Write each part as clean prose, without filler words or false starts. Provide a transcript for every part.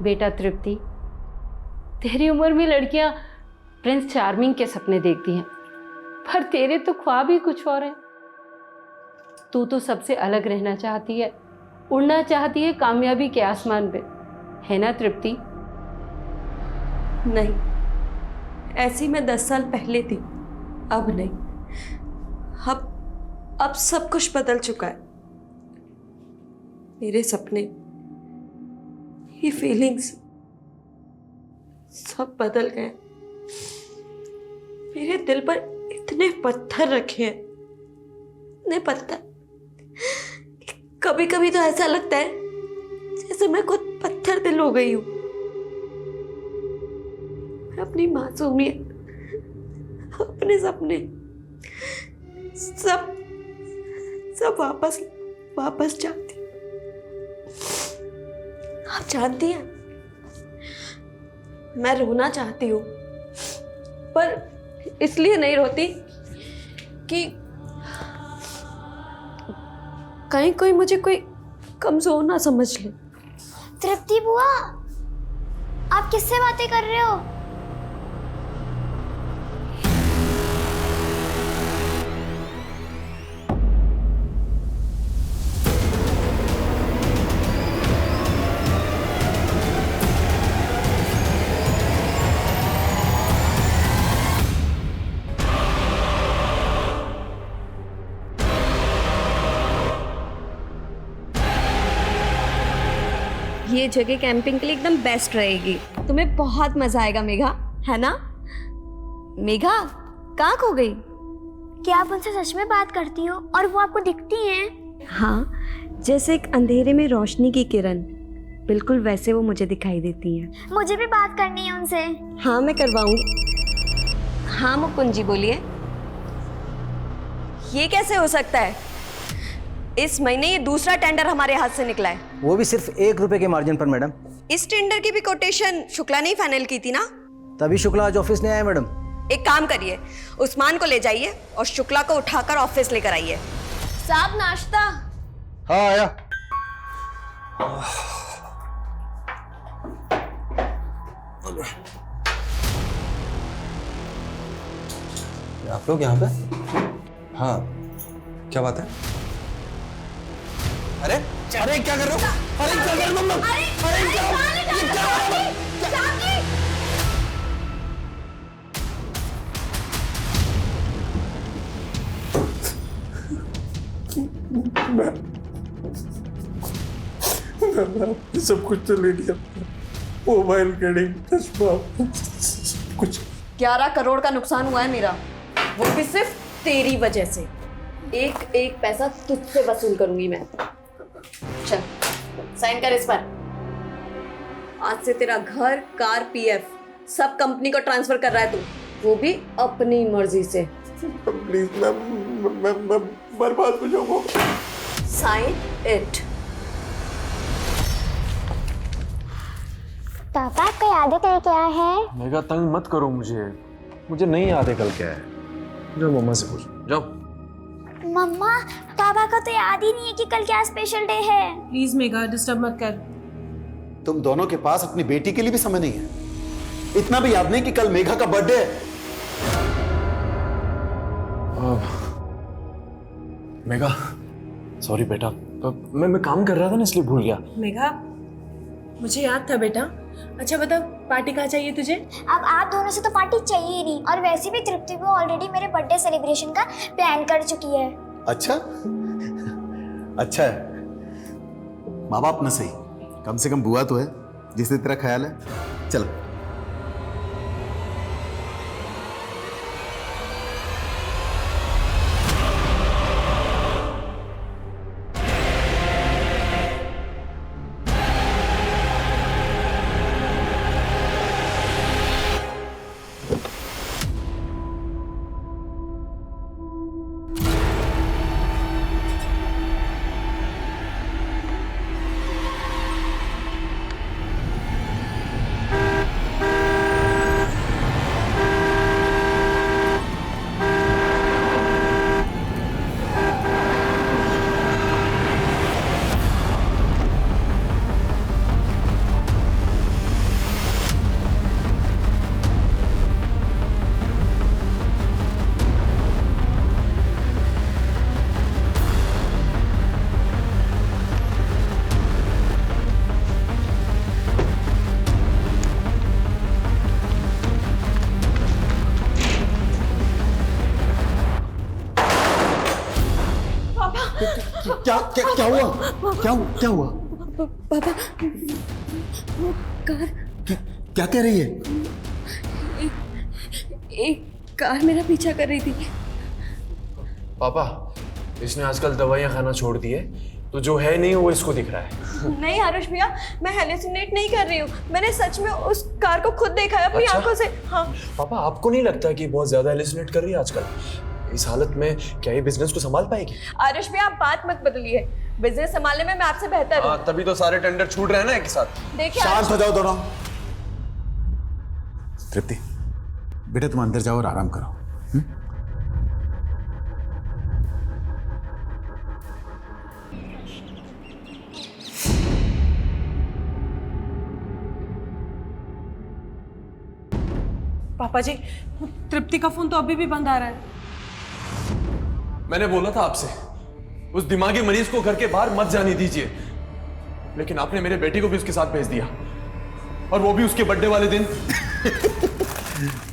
बेटा तृप्ति, तेरी उम्र में लड़कियां प्रिंस चार्मिंग के सपने देखती हैं, पर तेरे तो ख्वाब ही कुछ और हैं। तू तो सबसे अलग रहना चाहती है, उड़ना चाहती है कामयाबी के आसमान पे, है ना तृप्ति? नहीं, ऐसी मैं 10 साल पहले थी, अब नहीं। अब सब कुछ बदल चुका है। मेरे सपने, ये फीलिंग्स सब बदल गए। मेरे दिल पर इतने पत्थर रखे हैं, इतने पत्थर। कभी कभी तो ऐसा लगता है जैसे मैं खुद पत्थर दिल हो गई हूं। मैं अपनी मासूमियत, अपने सपने सब वापस चाहती हूँ। आप जानती हैं, मैं रोना चाहती हूँ, पर इसलिए नहीं रोती कि कहीं कोई मुझे कोई कमजोर ना समझ ले। तृप्ति बुआ, आप किससे बातें कर रहे हो? ये जगह कैंपिंग के लिए एकदम बेस्ट रहेगी। तुम्हें बहुत मजा आएगा मेघा, है ना? मेघा कहाँ खो गई? क्या आप उनसे सच में बात करती हो और वो आपको दिखती हैं? हाँ, जैसे एक अंधेरे में रोशनी की किरण, बिल्कुल वैसे वो मुझे दिखाई देती हैं। मुझे भी बात करनी है उनसे। हाँ, मैं करवाऊंगी। हाँ मुकुंद जी, बोलिए। ये कैसे हो सकता है? इस महीने ये दूसरा टेंडर हमारे हाथ से निकला है। वो भी सिर्फ 1 रुपए के मार्जिन पर मैडम। इस टेंडर की भी कोटेशन शुक्ला ने ही फाइनल की थी ना? तभी शुक्ला आज ऑफिस नहीं आया मैडम। एक काम करिए, उस्मान को ले जाइए और शुक्ला को उठाकर ऑफिस लेकर आइए। साहब नाश्ता। हाँ आया। आप लोग यहाँ पे? हाँ, क्या बात है? अरे अरे क्या कर रहे हो? अरे क्या कर रहे हो तुम लोग? अरे मैं सब कुछ तो ले लिया, मोबाइल, घड़ी, चश्मा, कुछ। 11 करोड़ का नुकसान हुआ है मेरा, वो भी सिर्फ तेरी वजह से। एक एक पैसा तुझसे वसूल करूंगी मैं। चल साइन कर इस पर। आज से तेरा घर, कार, पीएफ सब कंपनी को ट्रांसफर कर रहा है तू, वो भी अपनी मर्जी से। प्लीज मैं बर्बाद हो जाऊंगा। Sign it. पापा आपको याद है कल क्या है? मेघा तंग मत करो मुझे नहीं याद है कल क्या है। जाओ मम्मा से पूछो, जाओ। मम्मा, पापा को तो याद ही नहीं है कि कल क्या स्पेशल डे है। प्लीज मेघा, डिस्टर्ब मत कर। तुम दोनों के पास अपनी बेटी के लिए भी समय नहीं है। इतना भी याद नहीं कि कल मेघा का बर्थडे है। मेघा सॉरी बेटा, मैं काम कर रहा था ना इसलिए भूल गया। मेघा, मुझे याद था बेटा। अच्छा बता, पार्टी कहाँ चाहिए तुझे? अब आप दोनों से तो पार्टी चाहिए ही नहीं, और वैसे भी तृप्ति को ऑलरेडी मेरे बर्थडे सेलिब्रेशन का प्लान कर चुकी है। अच्छा अच्छा है, माँ बाप ना सही, कम से कम बुआ तो है जिसने तेरा ख्याल है। चल क्या क्या क्या हुआ? क्या हुआ? पापा वो कार क्या कह रही है? एक कार मेरा पीछा कर रही थी। पापा, इसने आजकल दवाइयाँ खाना छोड़ दी है, तो जो है नहीं वो इसको दिख रहा है। नहीं आरुष भैया, मैं हेलुसिनेट नहीं कर रही हूँ, मैंने सच में उस कार को खुद देखा है अपनी आंखों से। हाँ पापा, आपको नहीं लगता कि बहुत ज्यादा हेलुसिनेट कर रही है आजकल? इस हालत में क्या ये बिजनेस को संभाल पाएगी? आरुष भैया, आप बात मत बदलिए, बिजनेस संभालने में मैं आपसे बेहतर हूँ। तभी तो सारे टेंडर छूट रहे हैं ना एक साथ। देखिए शांत हो जाओ दोनों। तृप्ति, बेटा तुम अंदर जाओ और आराम करो। पापा जी, तृप्ति का फोन तो अभी भी बंद आ रहा है। मैंने बोला था आपसे, उस दिमागी मरीज को घर के बाहर मत जाने दीजिए, लेकिन आपने मेरे बेटी को भी उसके साथ भेज दिया, और वो भी उसके बर्थडे वाले दिन।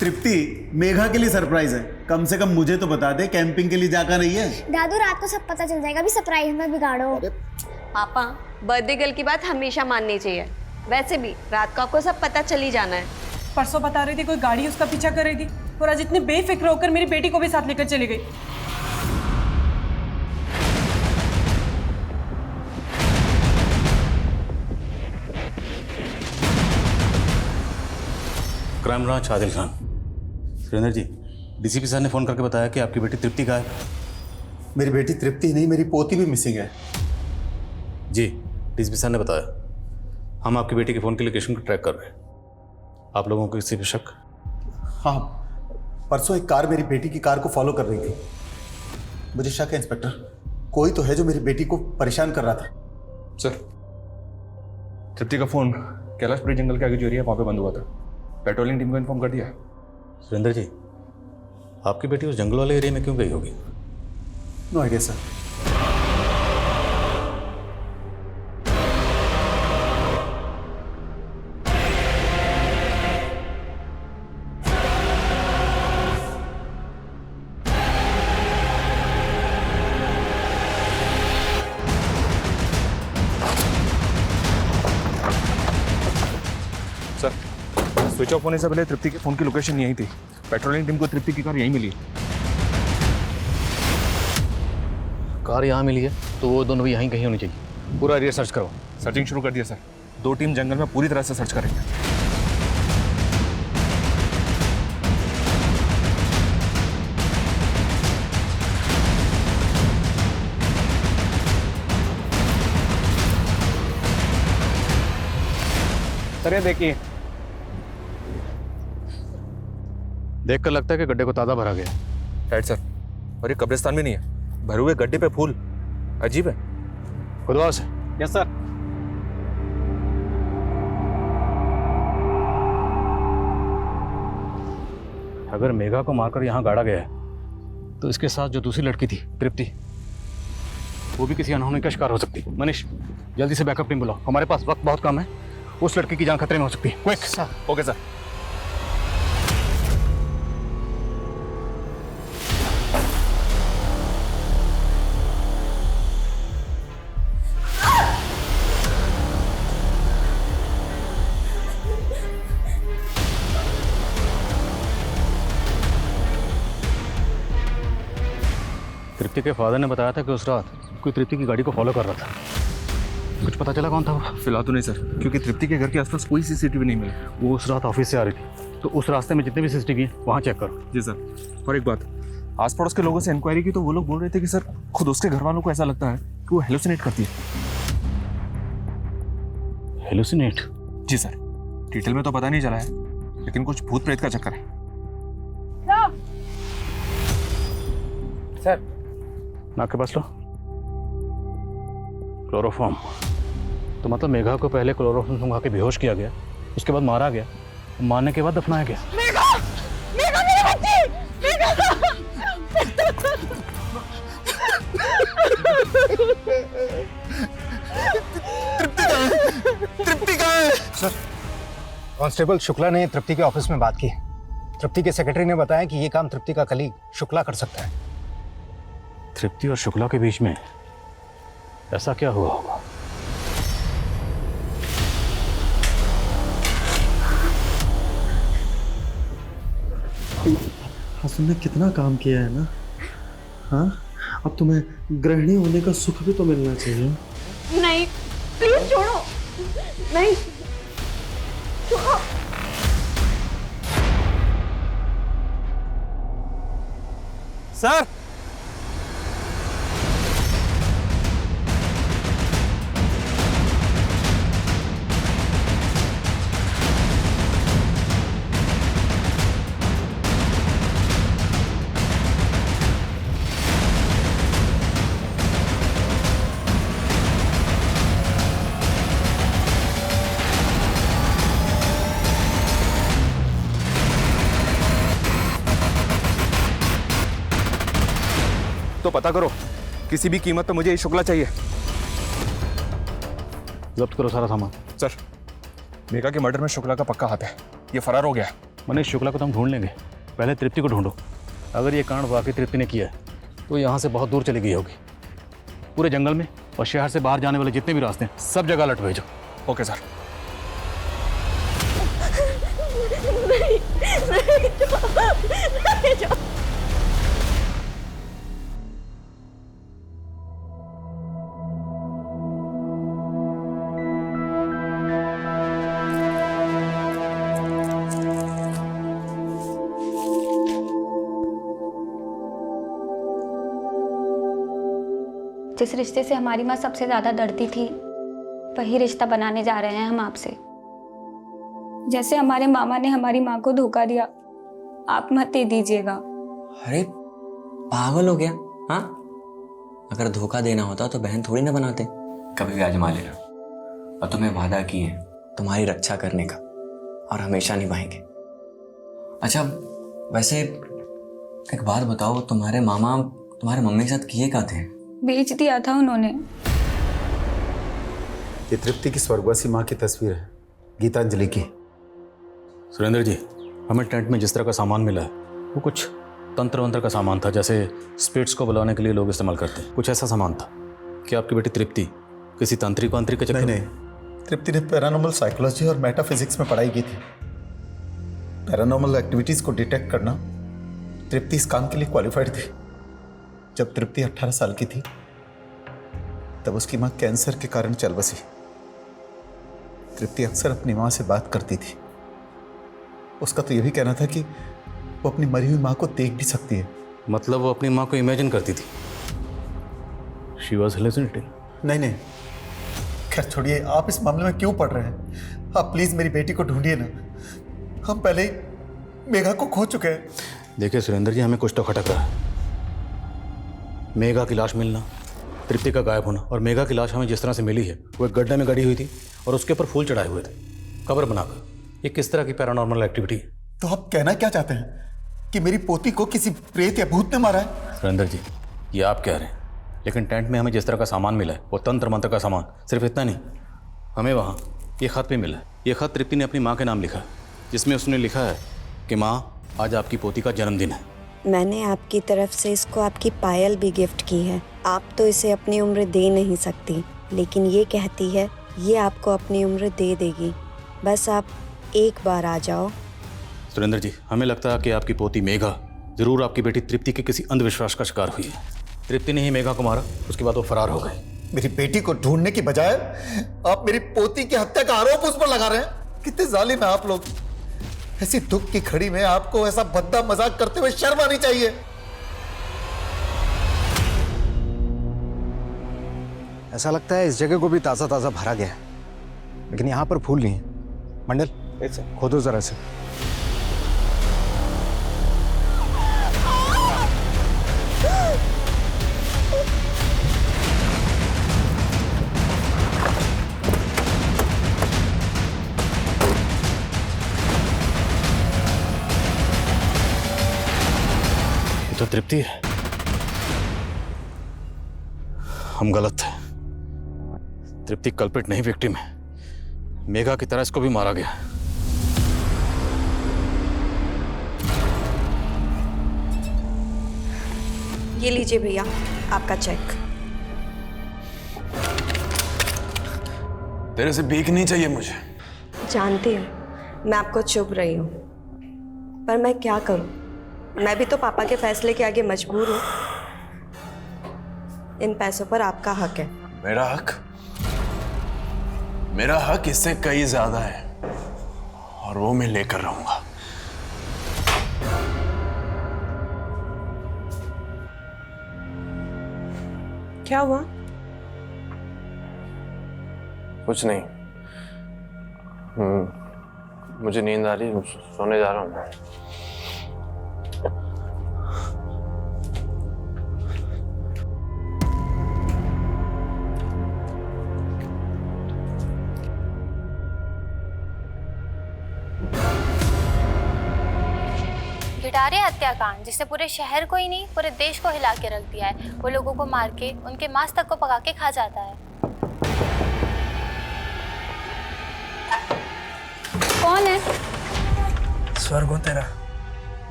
तृप्ति, मेघा के लिए सरप्राइज है, कम से कम मुझे तो बता दे, कैंपिंग के लिए जाकर नहीं है। दादू रात को सब पता चल जाएगा, अभी सरप्राइज मत बिगाड़ो। पापा, बर्थडे गर्ल की बात हमेशा माननी चाहिए। वैसे भी रात को आपको सब पता चल ही जाना है। परसों बता रही थी कोई गाड़ी उसका पीछा कर रही थी, और आज इतने बेफिक्र होकर मेरी बेटी को भी साथ लेकर चली गई। Crime branch, Adil Khan. Surendra ji, DCP sir ने फोन करके बताया कि आपकी बेटी तृप्ति गायब है। मेरी बेटी तृप्ति नहीं, मेरी पोती भी मिसिंग है। जी, डीसीपी सर ने बताया। हम आपकी बेटी के फोन की लोकेशन को ट्रैक कर रहे हैं। आप लोगों को किसी पे शक? हाँ, परसों एक कार मेरी बेटी की कार को फॉलो कर रही थी। मुझे शक है इंस्पेक्टर, कोई तो है जो मेरी बेटी को परेशान कर रहा था। सर, तृप्ति का फोन कैलाशपुरी जंगल के आगे जो एरिया वहां पे बंद हुआ था, पेट्रोलिंग टीम को इन्फॉर्म कर दिया। सुरेंद्र जी, आपकी बेटी उस जंगल वाले एरिया में क्यों गई होगी? No idea sir. Sir, switch off होने से पहले तृप्ति के फोन की लोकेशन यही थी। पेट्रोलिंग टीम को तृप्ति की कार यहीं मिली। कार यहाँ मिली है तो वो दोनों भी यहीं कहीं होनी चाहिए। पूरा एरिया सर्च करो। सर्चिंग शुरू कर दिया सर। 2 टीम जंगल में पूरी तरह से सर्च करेंगे। सर ये देखिए, देखकर लगता है कि गड्ढे को ताज़ा भरा गया। Right sir. और ये कब्रिस्तान भी नहीं है, भरे हुए गड्ढे पे फूल, अजीब है। खुदवार से। Yes sir. अगर मेघा को मारकर यहाँ गाड़ा गया है तो इसके साथ जो दूसरी लड़की थी तृप्ति, वो भी किसी अनहोनी का शिकार हो सकती है। मनीष, जल्दी से बैकअप टीम बुलाओ, हमारे पास वक्त बहुत कम है। उस लड़की की जान खतरे में हो सकती है। Quick sir. Okay sir. Tripti के फादर ने बताया था कि उस रात कोई तृप्ति की गाड़ी को फॉलो कर रहा था। कुछ पता चला कौन था वो? फिलहाल तो नहीं सर, क्योंकि तृप्ति के घर के आसपास कोई सीसीटीवी नहीं मिला। वो उस रात ऑफिस से आ रही थी, तो उस रास्ते में जितने भी सीसीटीवी हैं वहाँ चेक करो। जी सर। और एक बात, आस पड़ोस के लोगों से इंक्वायरी की तो वो लोग बोल रहे थे कि सर खुद उसके घर वालों को ऐसा लगता है कि वो हेलुसिनेट करती है। हेलुसिनेट? जी सर, डिटेल में तो पता नहीं चला है, लेकिन कुछ भूत प्रेत का चक्कर है। सर, नाक के पास लो। क्लोरोफॉर्म। तो मतलब मेघा को पहले क्लोरोफॉर्म सुंघा के बेहोश किया गया, उसके बाद मारा गया, मारने के बाद दफनाया गया। मेघा! मेघा मेरी बच्ची! मेघा! तृप्ति कहाँ है? सर, कांस्टेबल शुक्ला ने तृप्ति के ऑफिस में बात की। तृप्ति के सेक्रेटरी ने बताया कि ये काम तृप्ति का कलीग शुक्ला कर सकता है। तृप्ति और शुक्ला के बीच में ऐसा क्या हुआ होगा? हाँ, तुमने कितना काम किया है ना। हाँ, अब तुम्हें गृहिणी होने का सुख भी तो मिलना चाहिए। नहीं, प्लीज छोड़ो। नहीं, छोड़ो। सर, तो पता करो, किसी भी कीमत पे मुझे ये शुक्ला चाहिए। जब्त करो सारा सामान। सर, मेघा के मर्डर में शुक्ला का पक्का हाथ है, ये फरार हो गया। मनीष, शुक्ला को तो हम ढूंढ लेंगे, पहले तृप्ति को ढूंढो। अगर ये कांड वाकई तृप्ति ने किया है तो यहाँ से बहुत दूर चली गई होगी, पूरे जंगल में और शहर से बाहर जाने वाले जितने भी रास्ते हैं सब जगह अलर्ट भेजो। Okay sir. जिस रिश्ते से हमारी माँ सबसे ज्यादा डरती थी, वही रिश्ता बनाने जा रहे हैं हम आपसे। जैसे हमारे मामा ने हमारी माँ को धोखा दिया, आप मत दे दीजिएगा। अरे पागल हो गया? हाँ, अगर धोखा देना होता तो बहन थोड़ी ना बनाते। कभी भी आजमा लेना, और तुम्हें वादा किए तुम्हारी रक्षा करने का, और हमेशा निभाएंगे। अच्छा, वैसे एक बात बताओ, तुम्हारे मामा तुम्हारे मम्मी के साथ किए क्या थे? बेच दिया था उन्होंने। ये तृप्ति की स्वर्गवासी माँ की तस्वीर है, गीतांजलि की। सुरेंद्र जी, हमें टेंट में जिस तरह का सामान मिला है वो कुछ तंत्र वंत्र का सामान था, जैसे स्पिरिट्स को बुलाने के लिए लोग इस्तेमाल करते हैं, कुछ ऐसा सामान था। क्या आपकी बेटी तृप्ति किसी तांत्रिक वांत्रिक के चक्कर? नहीं, तृप्ति ने पैरानॉर्मल साइकोलॉजी और मेटाफिजिक्स में पढ़ाई की थी। पैरानॉर्मल एक्टिविटीज को डिटेक्ट करना तृप्ति इस काम के लिए क्वालिफाइड थी। जब तृप्ति 18 साल की थी तब उसकी माँ कैंसर के कारण चल बसी। तृप्ति अक्सर अपनी माँ से बात करती थी। उसका तो यह भी कहना था कि वो अपनी मरी हुई माँ को देख भी सकती है। मतलब वो अपनी माँ को इमेजिन करती थी? She was hallucinating? नहीं, खैर छोड़िए, आप इस मामले में क्यों पड़ रहे हैं? आप प्लीज मेरी बेटी को ढूंढिए ना, हम पहले ही मेघा को खो चुके हैं। देखिए सुरेंद्र जी, हमें कुछ तो खटक रहा है। मेघा की लाश मिलना, तृप्ति का गायब होना, और मेघा की लाश हमें जिस तरह से मिली है वो एक गड्ढे में गड़ी हुई थी और उसके ऊपर फूल चढ़ाए हुए थे कब्र बनाकर। ये किस तरह की पैरानॉर्मल एक्टिविटी है? तो आप कहना क्या चाहते हैं कि मेरी पोती को किसी प्रेत या भूत ने मारा है? सुरेंद्र जी, ये आप कह रहे हैं, लेकिन टेंट में हमें जिस तरह का सामान मिला है वो तंत्र मंत्र का सामान। सिर्फ इतना नहीं, हमें वहाँ ये खत भी मिला है। ये खत तृप्ति ने अपनी माँ के नाम लिखा है, जिसमें उसने लिखा है कि माँ, आज आपकी पोती का जन्मदिन है। मैंने आपकी तरफ से इसको आपकी पायल भी गिफ्ट की है। आप तो इसे अपनी उम्र दे नहीं सकती, लेकिन ये कहती है ये आपको अपनी उम्र दे देगी। बस आप एक बार आ जाओ। सुरेंद्र जी, हमें लगता है कि आपकी पोती मेघा जरूर आपकी बेटी तृप्ति के किसी अंधविश्वास का शिकार हुई है। तृप्ति ने ही मेघा को मारा, उसके बाद वो फरार हो गए। मेरी बेटी को ढूंढने की बजाय आप मेरी पोती की हत्या का आरोप उस पर लगा रहे हैं। कितने जालिम हैं आप लोग। ऐसी दुख की घड़ी में आपको ऐसा भद्दा मजाक करते हुए शर्म आनी चाहिए। ऐसा लगता है इस जगह को भी ताज़ा ताज़ा भरा गया है, लेकिन यहाँ पर फूल नहीं है। मंडल, खोदो जरा से। तो तृप्ति है, हम गलत थे। तृप्ति कल्पित नहीं, विक्टिम है। मेघा की तरह इसको भी मारा गया। ये लीजिए भैया आपका चेक। तेरे से भीख नहीं चाहिए मुझे। जानती हूँ मैं आपको चुभ रही हूँ, पर मैं क्या करूँ, मैं भी तो पापा के फैसले के आगे मजबूर हूँ। इन पैसों पर आपका हक है। मेरा हक? मेरा हक इससे कई ज्यादा है और वो मैं लेकर रहूंगा। क्या हुआ? कुछ नहीं। मुझे नींद आ रही है, सोने जा रहा हूँ मैं। गिटारे हत्याकांड जिसने पूरे शहर को ही नहीं पूरे देश को हिला के रख दिया है, वो लोगों को मार के उनके मांस तक को पका के खा जाता है। कौन है? स्वर्ग हो तेरा।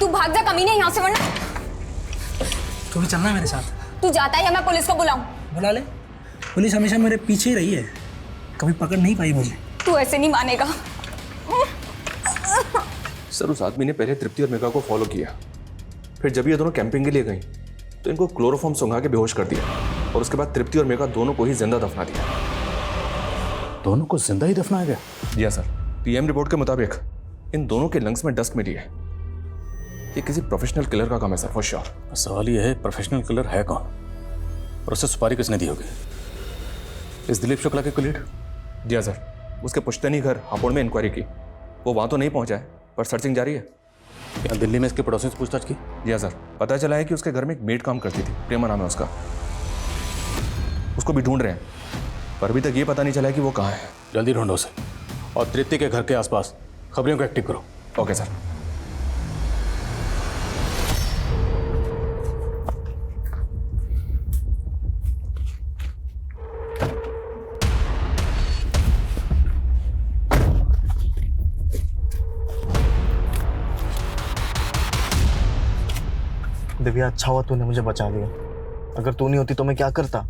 तू भाग जा कमीने यहाँ से, वरना तू भी चलना मेरे साथ। तू जाता है या मैं पुलिस को बुलाऊं? बुला ले। पुलिस हमेशा मेरे पीछे ही रही है, कभी पकड़ नहीं पाई मुझे। तू ऐसे नहीं मानेगा। सर उस आदमी ने पहले तृप्ति और मेघा को फॉलो किया, फिर जब ये दोनों कैंपिंग के लिए गई तो इनको क्लोरोफॉर्म सुंघा के बेहोश कर दिया और उसके बाद तृप्ति और मेघा दोनों को ही जिंदा दफना दिया। दोनों को जिंदा ही दफनाया गया? जी हाँ सर, पीएम रिपोर्ट के मुताबिक इन दोनों के लंग्स में डस्ट मिली है। ये किसी प्रोफेशनल किलर का काम है सर, फॉर श्योर। सवाल ये है प्रोफेशनल किलर है कौन और उससे सुपारी किसने दी होगी? इस दिलीप शुक्ला के कुलीग? जी हाँ सर, उसके पुश्तैनी घर हापुड़ में इंक्वायरी की, वो वहाँ तो नहीं पहुँचा है पर सर्चिंग जारी है। क्या दिल्ली में इसके पड़ोसियों से पूछताछ की? जी हाँ सर, पता चला है कि उसके घर में एक मेड काम करती थी, प्रेमा नाम है उसका। उसको भी ढूंढ रहे हैं पर अभी तक ये पता नहीं चला है कि वो कहाँ है। जल्दी ढूंढो उसे और तृप्ति के घर के आसपास खबरों को एक्टिव करो। Okay sir. दिव्या, अच्छा हुआ तूने मुझे बचा लिया। अगर तू नहीं होती तो मैं क्या करता?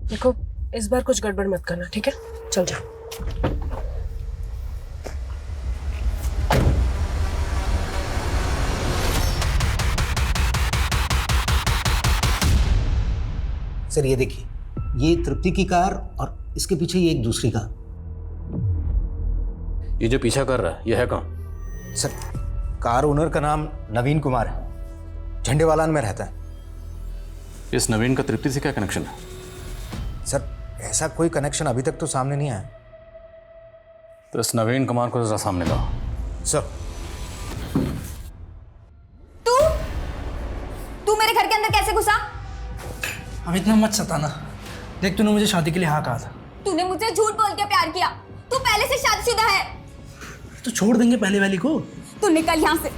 देखो, इस बार कुछ गड़बड़ मत करना, ठीक है? चल जा। सर ये देखिए, ये तृप्ति की कार और इसके पीछे ये एक दूसरी कार। ये जो पीछा कर रहा है ये है कौन? सर कार ओनर का नाम नवीन कुमार है, झंडेवालान में रहता है। इस नवीन का तृप्ति से क्या कनेक्शन है? सर ऐसा कोई कनेक्शन अभी तक तो सामने नहीं आया। तो इस नवीन कुमार को जरा सामने लाओ। सर। तू मेरे घर के अंदर कैसे घुसा? अब इतना मत सताना, देख तूने मुझे शादी के लिए हाँ कहा था। तूने मुझे झूठ बोल के प्यार किया। तू पहले से शादीशुदा है। तो छोड़ देंगे पहले वाली को। तू निकल यहाँ से।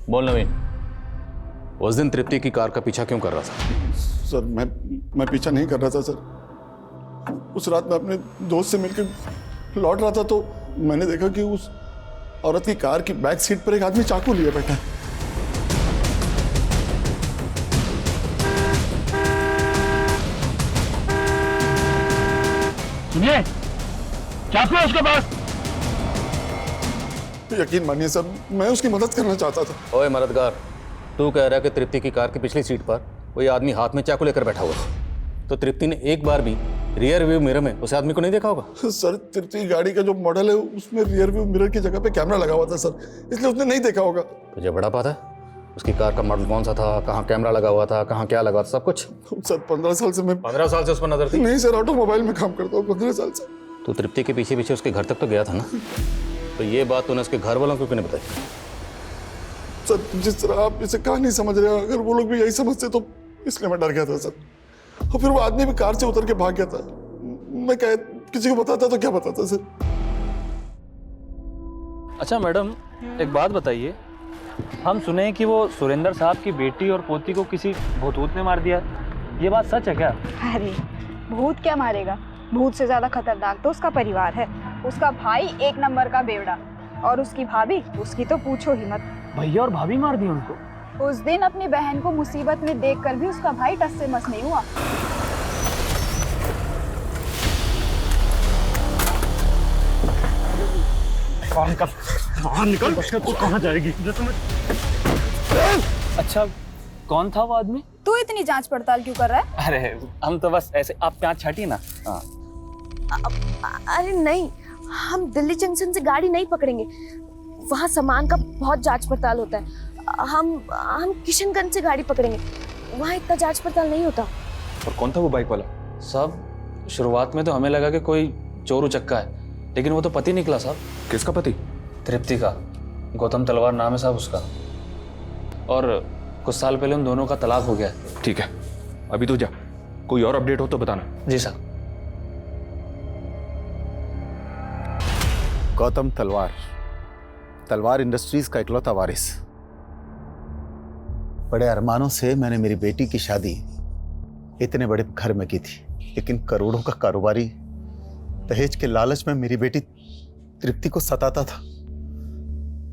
बोल नवीन, उस दिन तृप्ति की कार का पीछा क्यों कर रहा था? सर मैं पीछा नहीं कर रहा था सर। उस रात मैं अपने दोस्त से मिलकर लौट रहा था तो मैंने देखा कि उस औरत की कार की बैक सीट पर एक आदमी चाकू लिए बैठा है। सुनिए, चाकू है उसके पास। यकीन मानिए सर, मैं उसकी मदद करना चाहता था। ओए मददगार, तू कह रहा है कि तृप्ति की कार की पिछली सीट पर कोई आदमी हाथ में चाकू लेकर बैठा हुआ था, तो तृप्ति ने एक बार भी रियर व्यू मिरर में उस आदमी को नहीं देखा होगा? सर तृप्ति गाड़ी का जो मॉडल है उसमें रियर व्यू मिरर की जगह पे कैमरा लगा हुआ था सर, इसलिए उसने नहीं देखा होगा। तुझे बड़ा पता है उसकी कार का मॉडल कौन सा था, कहाँ कैमरा लगा हुआ था, कहाँ क्या लगा था, सब कुछ? सर 15 साल से मैं 15 साल से उस पर नजर थी? नहीं सर, ऑटोमोबाइल में काम करता हूँ 15 साल से। तो तृप्ति के पीछे पीछे उसके घर तक तो गया था ना, तो ये बात तूने उसके घर वालों को क्यों नहीं बताई? सर जिस तरह आप इसे कहा नहीं समझ रहे, अगर वो लोग भी यही समझते तो इसलिए मैं डर गया था सर। और फिर वो आदमी भी कार से उतर के भाग गया था। मैं क्या किसी को बताता तो क्या बताता सर? अच्छा मैडम, एक बात बताइए, हम सुने हैं कि वो सुरेंद्र साहब की बेटी और पोती को किसी भूत ने मार दिया, ये बात सच है क्या? अरे भूत क्या मारेगा, भूत से ज्यादा खतरनाक तो उसका परिवार है। उसका भाई एक नंबर का बेवड़ा और उसकी भाभी, उसकी तो पूछो ही मत। भैया और भाभी मार दी उनको? उस दिन अपनी बहन को मुसीबत में देखकर भी उसका भाई टस से मस नहीं हुआ। बाहर निकल तू कहाँ जाएगी? अच्छा, कौन था वो आदमी? तू इतनी जांच पड़ताल क्यों कर रहा है? अरे हम तो बस ऐसे, आप प्याज छाटिए ना। हाँ। अरे नहीं, हम दिल्ली जंक्शन से गाड़ी नहीं पकड़ेंगे, वहाँ सामान का बहुत जांच पड़ताल होता है। हम किशनगंज से गाड़ी पकड़ेंगे, वहाँ इतना जांच पड़ताल नहीं होता। और कौन था वो बाइक वाला? साहब शुरुआत में तो हमें लगा कि कोई चोर उचक्का है, लेकिन वो तो पति निकला साहब। किसका पति? तृप्ति का। गौतम तलवार नाम है साहब उसका, और कुछ साल पहले उन दोनों का तलाक हो गया है। ठीक है, अभी तो जा, कोई और अपडेट हो तो बताना। जी साहब। गौतम तलवार, तलवार इंडस्ट्रीज का इकलौता वारिस। बड़े अरमानों से मैंने मेरी बेटी की शादी इतने बड़े घर में की थी, लेकिन करोड़ों का कारोबारी दहेज के लालच में मेरी बेटी तृप्ति को सताता था।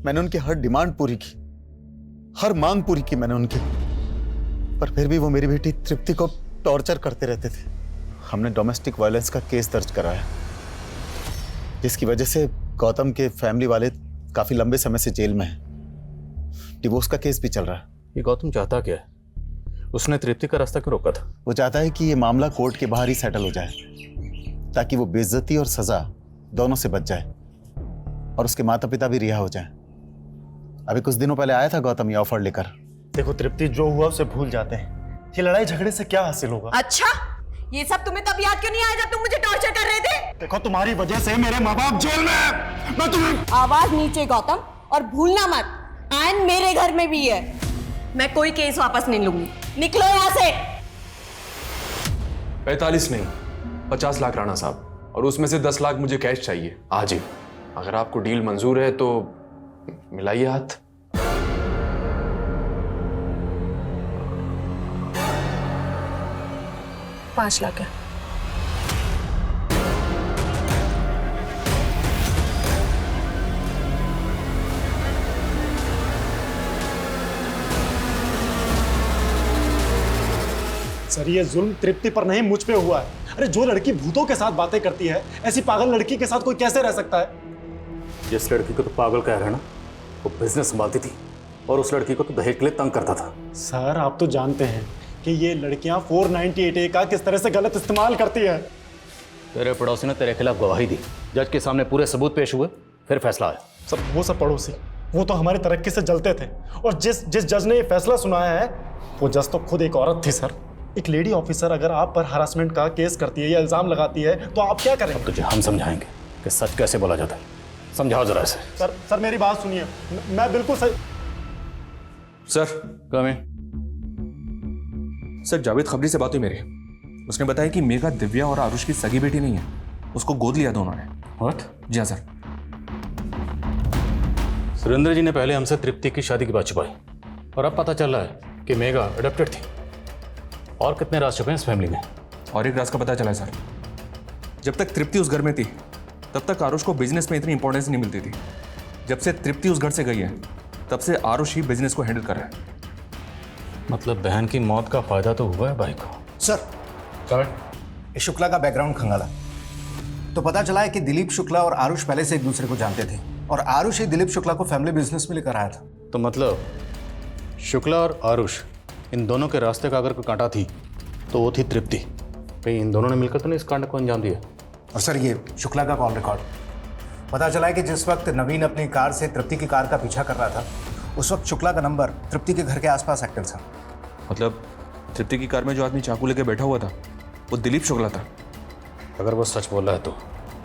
मैंने उनकी हर डिमांड पूरी की, हर मांग पूरी की मैंने उनकी, पर फिर भी वो मेरी बेटी तृप्ति को टॉर्चर करते रहते थे। हमने डोमेस्टिक वायलेंस का केस दर्ज कराया, जिसकी वजह से गौतम के फैमिली वाले काफी लंबे समय से जेल में हैं। डिवोर्स का केस भी चल रहा है। ये गौतम चाहता क्या है? उसने तृप्ति का रास्ता क्यों रोका था? वो चाहता है कि ये मामला कोर्ट के बाहर ही सेटल हो जाए, ताकि वो बेइज्जती और सजा दोनों से बच जाए और उसके माता पिता भी रिहा हो जाएं। अभी कुछ दिनों पहले आया था गौतम ये ऑफर लेकर। देखो तृप्ति, जो हुआ उसे भूल जाते हैं। ये लड़ाई झगड़े से क्या हासिल होगा? अच्छा, ये सब तुम्हें तब याद क्यों नहीं आया जब तुम मुझे टॉर्चर कर रहे थे? देखो तुम्हारी वजह से मेरे माँ बाप जेल में हैं। मैं तुम्हें आवाज नीचे गौतम, और भूलना मत आयन मेरे घर में भी है। मैं कोई केस वापस नहीं लूंगी, निकलो यहाँ से। 45 नहीं, 50 लाख राणा साहब, और उसमें से 10 लाख मुझे कैश चाहिए आज ही। अगर आपको डील मंजूर है तो मिलाइए हाथ। $5 लाख है। सर, ये जुल्म तृप्ति पर नहीं मुझ पे हुआ है। अरे जो लड़की भूतों के साथ बातें करती है, ऐसी पागल लड़की के साथ कोई कैसे रह सकता है? जिस लड़की को तो पागल कह रहे हैं ना, वो बिजनेस संभालती थी और उस लड़की को तो दहेज के लिए तंग करता था। सर, आप तो जानते हैं कि ये लड़कियां 498A का किस तरह से गलत इस्तेमाल करती है। तेरे पड़ोसी ने तेरे खिलाफ गवाही दी, जज के सामने पूरे सबूत पेश हुए, फिर फैसला आया। वो सब पड़ोसी, वो तो हमारी तरक्की से जलते थे, और जिस जज ने ये फैसला सुनाया है, वो जज तो खुद एक औरत थी। सर, एक लेडी ऑफिसर अगर आप पर हरासमेंट का केस करती है या इल्जाम लगाती है तो आप क्या करेंगे? अब तुझे हम समझाएंगे कि सच कैसे बोला जाता है। समझाओ जरा इसे। सर मेरी बात सुनिए, मैं बिल्कुल सही। सर कम है। सर, जावेद खबरी से बात हुई मेरी। उसने बताया कि मेघा दिव्या और आरुष की सगी बेटी नहीं है, उसको गोद लिया था उन्होंने। व्हाट? जी हाँ सर। सुरेंद्र जी ने पहले हमसे तृप्ति की शादी की बात छुपाई, और अब पता चल रहा है कि मेघा अडॉप्टेड थी। और कितने राज छुपे हैं इस फैमिली में? और एक राज का पता चला है सर। जब तक तृप्ति उस घर में थी, तब तक आरुष को बिजनेस में इतनी इंपॉर्टेंस नहीं मिलती थी। जब से तृप्ति उस घर से गई है, तब से आरुष ही बिजनेस को हैंडल कर रहा है। मतलब बहन की मौत का फायदा तो हुआ है भाई को। सर, इस शुक्ला का बैकग्राउंड खंगाला तो पता चला है कि दिलीप शुक्ला और आरुष पहले से एक दूसरे को जानते थे, और आरुष ही दिलीप शुक्ला को फैमिली बिजनेस में लेकर आया था। तो मतलब शुक्ला और आरुष, इन दोनों के रास्ते का अगर कोई कांटा थी तो वो थी तृप्ति। कहीं इन दोनों ने मिलकर तो नहीं इस कांड को अंजाम दिया? और सर, ये शुक्ला का कॉल रिकॉर्ड पता चला है कि जिस वक्त नवीन अपनी कार से तृप्ति की कार का पीछा कर रहा था, उस वक्त शुक्ला का नंबर तृप्ति के घर के आसपास एक्टिव था। मतलब तृप्ति की कार में जो आदमी चाकू लेके बैठा हुआ था, वो दिलीप शुक्ला था। अगर वो सच बोल रहा है तो,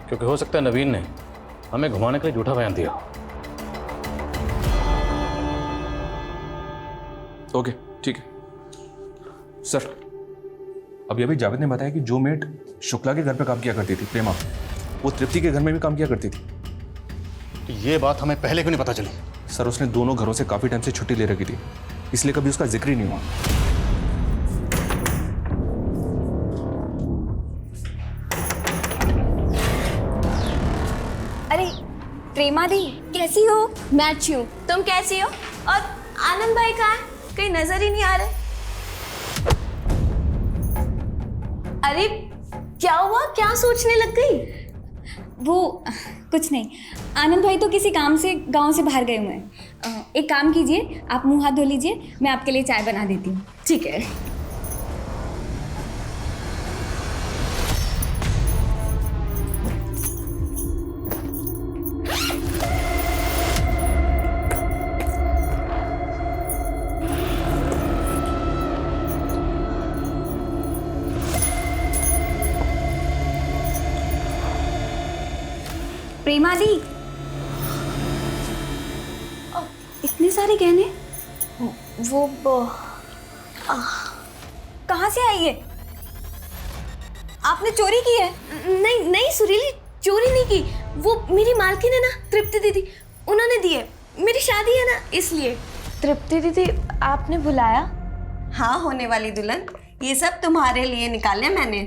क्योंकि हो सकता है नवीन ने हमें घुमाने के लिए झूठा बयान दिया। ओके, ठीक है सर। अभी जावेद ने बताया कि जो मेट शुक्ला के घर पे काम किया करती थी, प्रेमा, वो तृप्ति के घर में भी काम किया करती थी। तो ये बात हमें पहले क्यों नहीं पता चली? सर, उसने दोनों घरों से काफी टाइम से छुट्टी ले रखी थी, इसलिए कभी उसका जिक्र ही नहीं हुआ। अरे प्रेमा दी, कैसी हो? मैं अच्छी हूँ, तुम कैसी हो? और आनंद भाई कहाँ है? कहीं नजर ही नहीं आ रहे। अरे क्या हुआ, क्या सोचने लग गई? वो कुछ नहीं, आनंद भाई तो किसी काम से गांव से बाहर गए हुए हैं। एक काम कीजिए, आप मुंह हाथ धो लीजिए, मैं आपके लिए चाय बना देती हूँ। ठीक है। प्रेमा दी, इतने सारे गहने वो कहाँ से आई है? आपने चोरी की है? नहीं नहीं सुरीली, चोरी नहीं की। वो मेरी मालकिन है ना, तृप्ति दीदी, उन्होंने दिए। मेरी शादी है ना, इसलिए। तृप्ति दीदी, आपने बुलाया? हाँ, होने वाली दुल्हन, ये सब तुम्हारे लिए निकाले मैंने।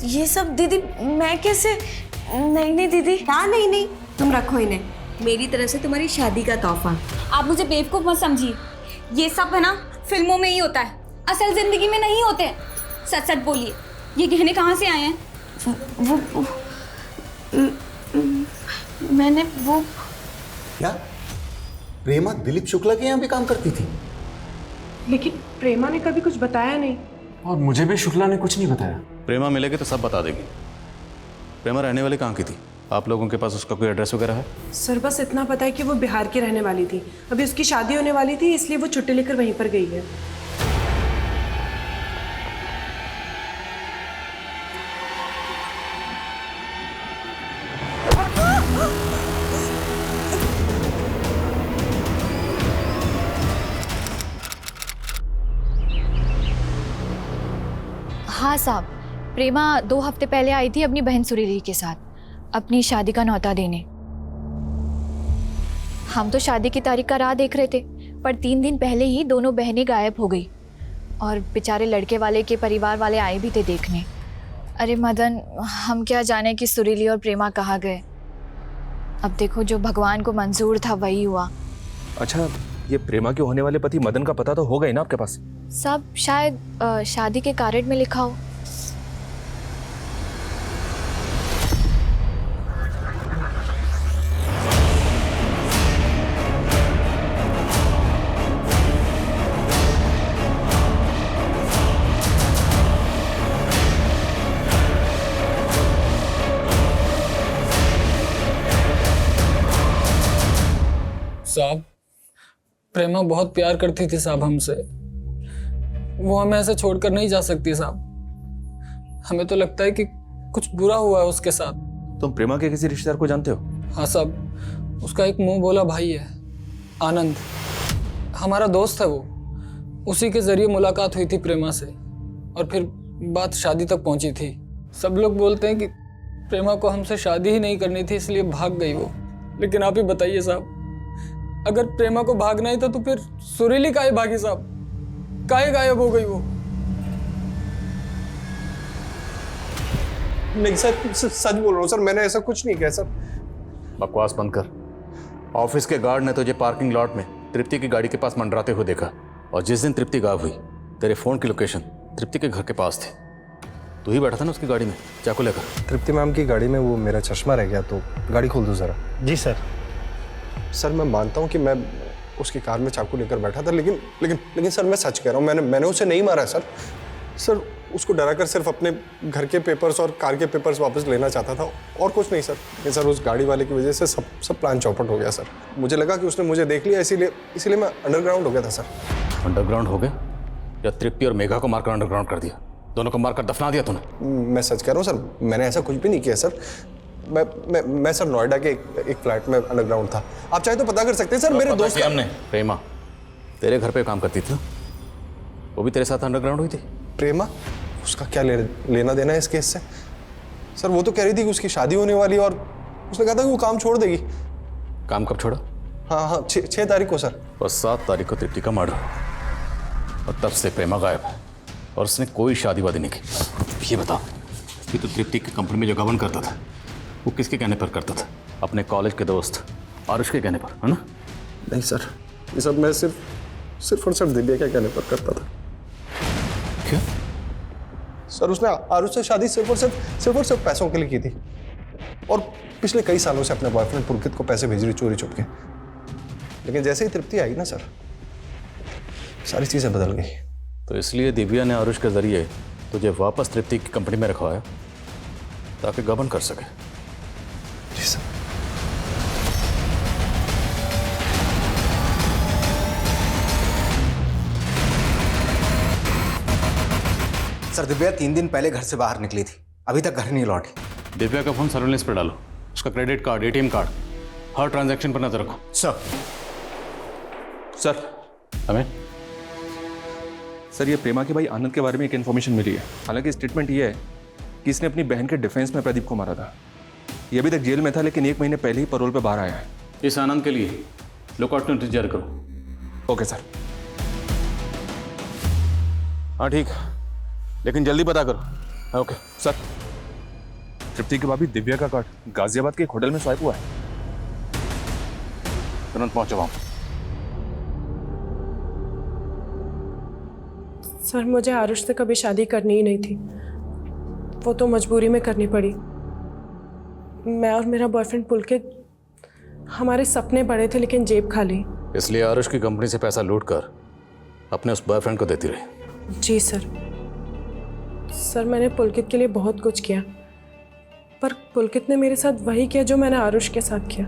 ये सब दीदी मैं कैसे? नहीं नहीं दीदी। हाँ नहीं नहीं, तुम रखो इन्हें, मेरी तरफ से तुम्हारी शादी का तोहफा। आप मुझे बेवकूफ मत समझिए, ये सब है ना फिल्मों में ही होता है, असल जिंदगी में नहीं होते। सच सच बोलिए, ये गहने कहाँ से आए हैं? वो मैंने वो क्या प्रेमा दिलीप शुक्ला के यहाँ भी काम करती थी? लेकिन प्रेमा ने कभी कुछ बताया नहीं। और मुझे भी शुक्ला ने कुछ नहीं बताया। प्रेमा मिलेगी तो सब बता देगी। प्रेमा रहने वाली कहाँ की थी? आप लोगों के पास उसका कोई एड्रेस वगैरह है? सर बस इतना पता है कि वो बिहार की रहने वाली थी, अभी उसकी शादी होने वाली थी, इसलिए वो छुट्टी लेकर वहीं पर गई है। हाँ साहब, प्रेमा 2 हफ्ते पहले आई थी अपनी बहन सुरीली के साथ अपनी शादी का न्योता देने। हम तो शादी की तारीख का राह देख रहे थे, पर 3 दिन पहले ही दोनों बहनें गायब हो गई और बेचारे लड़के वाले के परिवार वाले आए भी थे देखने। अरे मदन, हम क्या जाने कि सुरीली और प्रेमा कहाँ गए। अब देखो, जो भगवान को मंजूर था वही हुआ। अच्छा, ये प्रेमा के होने वाले पति मदन का पता तो होगा ही ना आपके पास? सब शायद शादी के कार्ड में लिखा हो। साहब, प्रेमा बहुत प्यार करती थी साहब हमसे, वो हमें ऐसे छोड़कर नहीं जा सकती साहब। हमें तो लगता है कि कुछ बुरा हुआ है उसके साथ। तुम प्रेमा के किसी रिश्तेदार को जानते हो? हाँ साहब, उसका एक मुंह बोला भाई है, आनंद, हमारा दोस्त है वो। उसी के जरिए मुलाकात हुई थी प्रेमा से और फिर बात शादी तक पहुंची थी। सब लोग बोलते हैं कि प्रेमा को हमसे शादी ही नहीं करनी थी, इसलिए भाग गई वो। लेकिन आप ही बताइए साहब, अगर प्रेमा को भागना ही था तो फिर सुरीली काहे भागी साहब? काहे गायब हो गई वो? नहीं सर, सच बोल रहा हूँ सर, मैंने ऐसा कुछ नहीं किया सर। बकवास बंद कर। ऑफिस के गार्ड ने तुझे पार्किंग लॉट में तृप्ति की गाड़ी के पास मंडराते हुए देखा, और जिस दिन तृप्ति गायब हुई तेरे फोन की लोकेशन तृप्ति के घर के पास थी। तू ही बैठा था ना उसकी गाड़ी में चाकू लेकर? तृप्ति मैम की गाड़ी में वो मेरा चश्मा रह गया, तो गाड़ी खोल दो जरा। जी सर। सर मैं मानता हूँ कि मैं उसकी कार में चाकू लेकर बैठा था, लेकिन सर मैं सच कह रहा हूँ, मैंने उसे नहीं मारा सर। सर उसको डराकर सिर्फ अपने घर के पेपर्स और कार के पेपर्स वापस लेना चाहता था, और कुछ नहीं सर। लेकिन सर उस गाड़ी वाले की वजह से सब प्लान चौपट हो गया सर। मुझे लगा कि उसने मुझे देख लिया, इसीलिए मैं अंडरग्राउंड हो गया था सर। अंडरग्राउंड हो गया या तृप्ति और मेघा को मारकर अंडरग्राउंड कर दिया? दोनों को मारकर दफना दिया तूने? मैं सच कह रहा हूँ सर, मैंने ऐसा कुछ भी नहीं किया सर। मैं सर नोएडा के एक फ्लैट में अंडरग्राउंड था। आप चाहे तो पता कर सकते हैं सर। मेरे दोस्त हमने प्रेमा तेरे घर पे काम करती थी ना, वो भी तेरे साथ अंडरग्राउंड हुई थी? प्रेमा, उसका क्या लेना देना है इस केस से? सर वो तो कह रही थी कि उसकी शादी होने वाली, और उसने कहा था कि वो काम छोड़ देगी। काम कब छोड़ा? हाँ 6 तारीख को सर। और 7 तारीख को तृप्ति का मर्डर, और तब से प्रेमा गायब है और उसने कोई शादी वादी नहीं की। ये बता कि तू तृप्ति की कंपनी में जो गबन करता था वो किसके कहने पर करता था? अपने कॉलेज के दोस्त आरुष के कहने पर, है ना? नहीं सर, ये सब मैं सिर्फ सिर्फ और सिर्फ दिव्या के कहने पर करता था। क्या? सर उसने आरुष से शादी सिर्फ और सिर्फ पैसों के लिए की थी, और पिछले कई सालों से अपने बॉयफ्रेंड पुलकित को पैसे भेज रही चोरी छुप के। लेकिन जैसे ही तृप्ति आई ना सर, सारी चीजें बदल गई। तो इसलिए दिव्या ने आरुष के जरिए तुझे वापस तृप्ति की कंपनी में रखवाया ताकि गबन कर सके। जी सर। सर दिव्या 3 दिन पहले घर से बाहर निकली थी, अभी तक घर नहीं लौटी। दिव्या का फोन सर्वेलेंस पर डालो, उसका क्रेडिट कार्ड, एटीएम कार्ड, हर ट्रांजैक्शन पर नजर रखो। सर हमें सर ये प्रेमा के भाई आनंद के बारे में एक इन्फॉर्मेशन मिली है। हालांकि स्टेटमेंट ये है कि इसने अपनी बहन के डिफेंस में प्रदीप को मारा था। ये अभी तक जेल में था, लेकिन 1 महीने पहले ही पैरोल पे बाहर आया है। इस आनंद के लिए लुकआउट नोटिस जारी करो। Okay sir. हाँ ठीक, लेकिन जल्दी पता करो। Okay sir. तृप्ति के भाभी दिव्या का कार्ड गाजियाबाद के एक होटल में स्वाइप हुआ है। तुरंत पहुंचो वहां। सर मुझे आरुष से कभी शादी करनी ही नहीं थी, वो तो मजबूरी में करनी पड़ी। मैं और मेरा बॉयफ्रेंड पुलकित, हमारे सपने बड़े थे लेकिन जेब खाली। इसलिए आरुष की कंपनी से पैसा लूट कर अपने उस बॉयफ्रेंड को देती रही। जी सर। सर मैंने पुलकित के लिए बहुत कुछ किया, पर पुलकित ने मेरे साथ वही किया जो मैंने आरुष के साथ किया।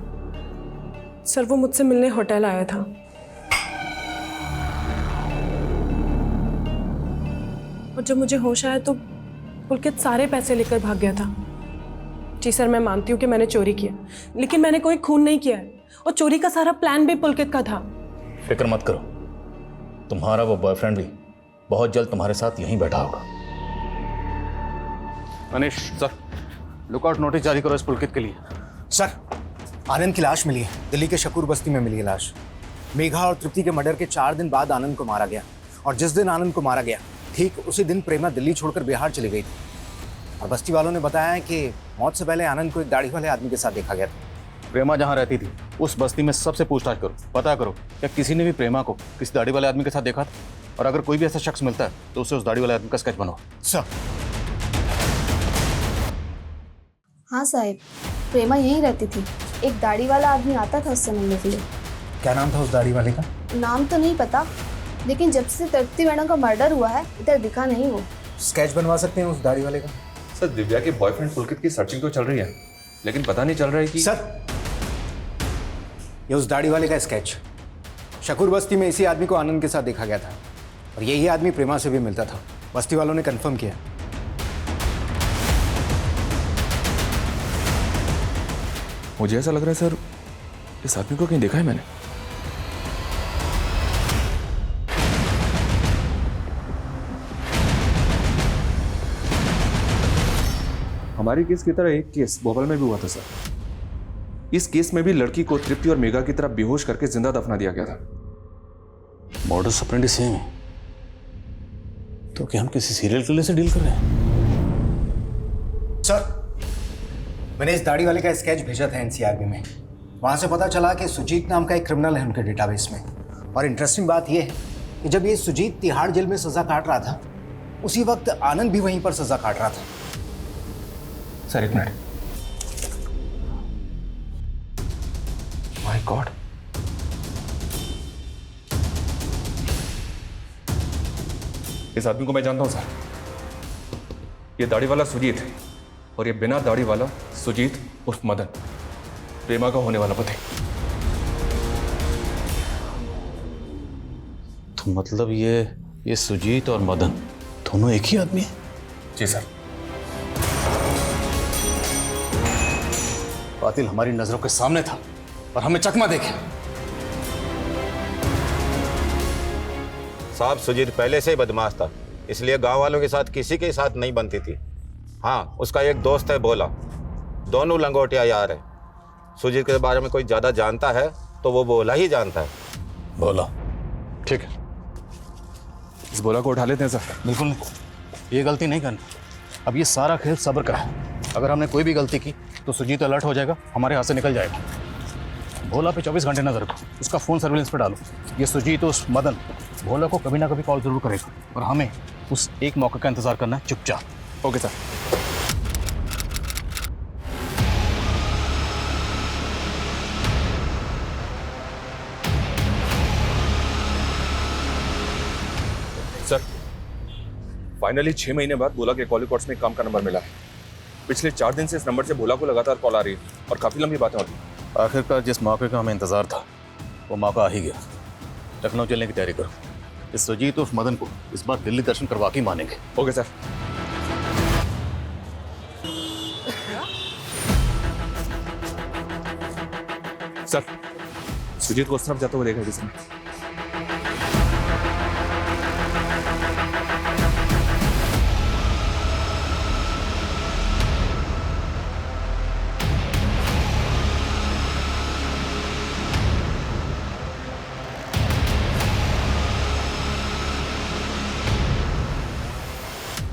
सर वो मुझसे मिलने होटल आया था, और जब मुझे होश आया तो पुलकित सारे पैसे लेकर भाग गया था। जी सर, मैं मानती हूँ कि मैंने चोरी किया, लेकिन मैंने कोई खून नहीं किया है, और चोरी का सारा प्लान भी पुलकित का था। फिक्र मत करो, तुम्हारा वो बॉयफ्रेंड भी बहुत जल्द तुम्हारे साथ यहीं बैठा होगा। मनीष सर, लुकआउट नोटिस जारी करो इस पुलकित के लिए। सर आनंद की लाश मिली है, दिल्ली के शकूर बस्ती में मिली है लाश। मेघा और तृप्ति के मर्डर के 4 दिन बाद आनंद को मारा गया, और जिस दिन आनंद को मारा गया ठीक उसी दिन प्रेमा दिल्ली छोड़कर बिहार चली गई थी। और बस्ती वालों ने बताया है कि मौत से पहले आनंद को एक दाढ़ी वाले आदमी के साथ देखा गया था। प्रेमा जहाँ रहती थी उस बस्ती में सबसे पूछताछ करो, पता करो क्या किसी ने भी प्रेमा को किसी दाढ़ी वाले आदमी के साथ देखा था, और अगर कोई भी ऐसा शख्स मिलता है तो उसे उस दाढ़ी वाले आदमी का स्केच बनाओ। सर। हाँ साहब, प्रेमा यहीं रहती थी, एक दाढ़ी वाला आदमी आता था उससे मिलने के लिए। क्या नाम था उस दाढ़ी वाले का? नाम तो नहीं पता, लेकिन जब से तृप्ति मैडम का मर्डर हुआ है इधर दिखा नहीं वो। स्केच बनवा सकते हैं उस दाढ़ी वाले का? सर दिव्या के बॉयफ्रेंड पुलकित की सर्चिंग तो चल रही है, लेकिन पता नहीं चल रहा है कि सर ये उस दाढ़ी वाले का स्केच। शकूर बस्ती में इसी आदमी को आनंद के साथ देखा गया था, और यही आदमी प्रेमा से भी मिलता था। बस्ती वालों ने कंफर्म किया। मुझे ऐसा लग रहा है सर इस आदमी को कहीं देखा है मैंने। हमारे केस की तरह एक केस भोपाल में भी हुआ था सर। इस केस में भी लड़की को तृप्ति और मेघा की तरह बेहोश करके जिंदा दफना दिया गया था। मॉडस ऑपरेंडी सेम है, तो क्या हम किसी सीरियल किलर से डील कर रहे हैं? सर मैंने इस दाढ़ी वाले का स्केच भेजा था एनसीआरबी में, वहां से पता चला कि सुजीत नाम का एक क्रिमिनल है उनके डेटाबेस में। और इंटरेस्टिंग बात यह है कि जब ये सुजीत तिहाड़ जेल में सजा काट रहा था, उसी वक्त आनंद भी वहीं पर सजा काट रहा था। सर एक मिनट। माय गॉड, इस आदमी को मैं जानता हूं सर। ये दाढ़ी वाला सुजीत है, और ये बिना दाढ़ी वाला सुजीत उर्फ मदन, प्रेमा का होने वाला पति। तो मतलब ये सुजीत और मदन दोनों एक ही आदमी है? जी सर। कातिल हमारी नजरों के सामने था और हमें चकमा देखे। साहब सुजीत पहले से ही बदमाश था, इसलिए गांव वालों के साथ किसी के साथ नहीं बनती थी। हाँ, उसका एक दोस्त है भोला, दोनों लंगोटिया यार है। सुजीत के बारे में कोई ज्यादा जानता है तो वो भोला ही जानता है। भोला, ठीक है, इस भोला को उठा लेते हैं सर। बिल्कुल नहीं, ये गलती नहीं करनी। अब ये सारा खेल सब्र का है। अगर हमने कोई भी गलती की तो सुजीत अलर्ट हो जाएगा, हमारे हाथ से निकल जाएगा। भोला पे 24 घंटे नजर रखो, उसका फोन सर्विलेंस पे डालो। ये सुजीत उस मदन भोला को कभी ना कभी कॉल जरूर करेगा और हमें उस एक मौके का इंतजार करना है चुपचाप। Okay sir. सर फाइनली 6 महीने बाद भोला के कॉल रिकॉर्ड्स में काम का नंबर मिला है। पिछले 4 दिन से इस नंबर से भोला को लगातार कॉल आ रही है और काफी लंबी बातें होती हैं। आखिरकार जिस मौके का हमें इंतजार था वो मौका आ ही गया। लखनऊ चलने की तैयारी करो। इस सुजीत उस मदन को इस बार दिल्ली दर्शन करवा के मानेंगे। Okay sir. सर सुजीत को उस तरफ जाते हुए देखा किसी ने।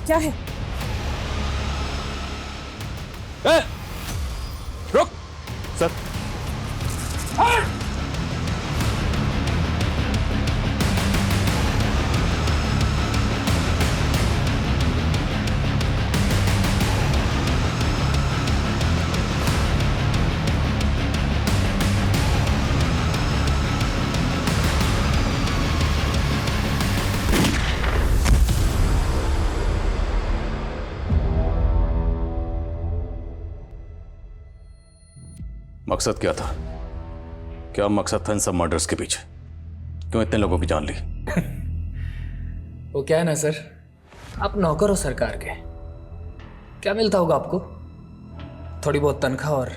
क्या है? रुक सर। मकसद क्या था? क्या मकसद था इन सब मर्डर्स के पीछे? क्यों इतने लोगों की जान ली? वो क्या है ना सर, आप नौकर हो सरकार के, क्या मिलता होगा आपको? थोड़ी बहुत तनख्वाह और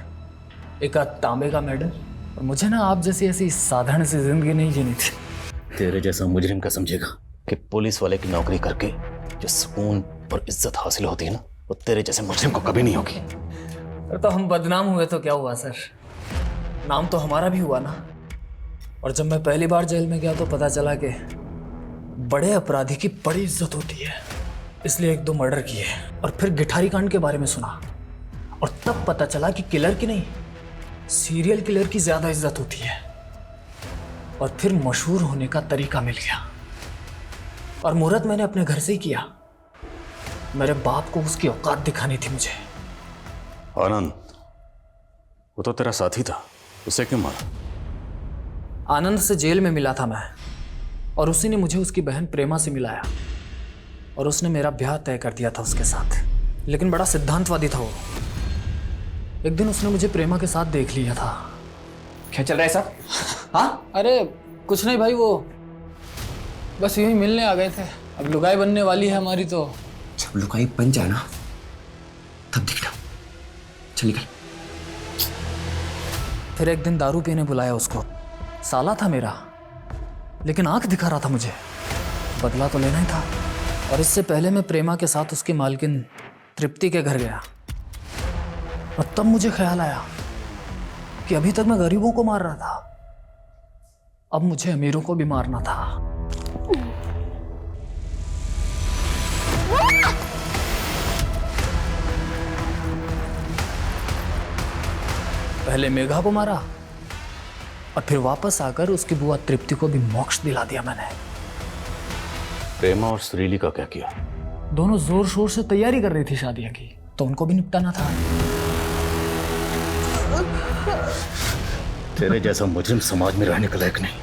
एक आध तांबे का मेडल। और मुझे ना आप जैसी ऐसी साधारण सी जिंदगी नहीं जीनी थी। तेरे जैसा मुजरिम का समझेगा कि पुलिस वाले की नौकरी करके जो सुकून और इज्जत हासिल होती है ना, वो तेरे जैसे मुजरिम को कभी नहीं होगी। तो हम बदनाम हुए तो क्या हुआ सर, नाम तो हमारा भी हुआ ना। और जब मैं पहली बार जेल में गया तो पता चला कि बड़े अपराधी की बड़ी इज्जत होती है, इसलिए 1-2 मर्डर किए। और फिर गिठारी कांड के बारे में सुना और तब पता चला कि किलर की नहीं, सीरियल किलर की ज्यादा इज्जत होती है। और फिर मशहूर होने का तरीका मिल गया और मुहूर्त मैंने अपने घर से ही किया। मेरे बाप को उसकी औकात दिखानी थी मुझे। आनंद, वो तो तेरा साथी था, उसे क्यों मारा? आनंद से जेल में मिला था मैं, और उसी ने मुझे उसकी बहन प्रेमा से मिलाया और उसने मेरा ब्याह तय कर दिया था उसके साथ। लेकिन बड़ा सिद्धांतवादी था वो। एक दिन उसने मुझे प्रेमा के साथ देख लिया था। क्या चल रहा है साहब? हाँ? अरे कुछ नहीं भाई, वो बस यूं ही मिलने आ गए थे। अब लुगाई बनने वाली है हमारी तो। जब लुगाई बन जाए ना तब दिखना। चल निकल। फिर एक दिन दारू पीने बुलाया उसको। साला था मेरा, लेकिन आंख दिखा रहा था मुझे। बदला तो लेना ही था। और इससे पहले मैं प्रेमा के साथ उसकी मालकिन तृप्ति के घर गया और तब मुझे ख्याल आया कि अभी तक मैं गरीबों को मार रहा था, अब मुझे अमीरों को भी मारना था। पहले मेघा को मारा और फिर वापस आकर उसकी बुआ तृप्ति को भी मोक्ष दिला दिया मैंने। प्रेमा और श्रीली का क्या किया? दोनों जोर शोर से तैयारी कर रही थी शादियां की, तो उनको भी निपटाना था। तेरे जैसा मुजरिम समाज में रहने का लायक नहीं।